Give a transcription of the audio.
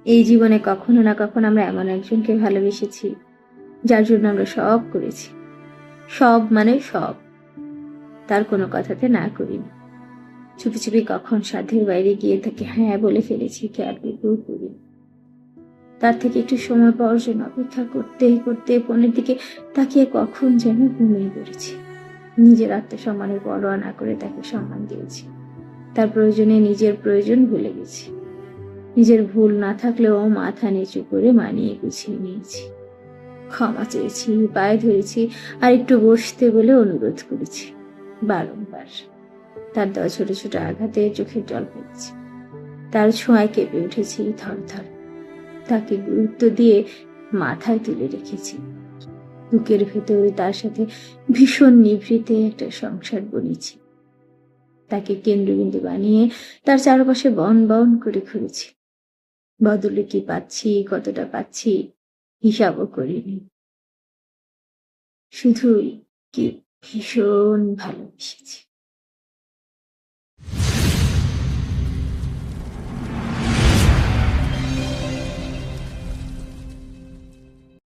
এই জীবনে কখনো না কখনো আমরা এমন একজনকে ভালোবেসেছি যার জন্য আমরা সব করেছি, সব মানে সব। তার কোনো কথাতে না করিনি। চুপি চুপি কখন সাধ্যের বাইরে গিয়ে তাকে হ্যাঁ বলে ফেলেছি, খেয়ালটুকুও করিনি। তার থেকে একটু সময় পাওয়ার জন্য অপেক্ষা করতে করতে ফোনের দিকে তাকিয়ে কখন যেন ঘুমিয়ে পড়েছি। নিজের আত্মসম্মানের পরোয়া না করে তাকে সম্মান দিয়েছি। তার প্রয়োজনে নিজের প্রয়োজন ভুলে গেছি। নিজের ভুল না থাকলেও মাথা নিচু করে মানিয়ে গুছিয়ে নিয়েছি। ক্ষমা চেয়েছি, পায়ে ধরেছি, আর একটু বসতে বলে অনুরোধ করেছি বারংবার। তার দেওয়া ছোট ছোট আঘাতে চোখের জল পড়েছি। তার ছোঁয়ায় কেঁপে উঠেছি থর থর। তাকে গুরুত্ব দিয়ে মাথায় তুলে রেখেছি। বুকের ভেতরে তার সাথে ভীষণ নিভৃতে একটা সংসার বনেছি। তাকে কেন্দ্রবিন্দু বানিয়ে তার চারপাশে বন বন করে ঘুরেছি। বদলে কি পাচ্ছি, কতটা পাচ্ছি হিসাবও করিনি। শুধুই কি ভীষণ ভালোবেসেছি।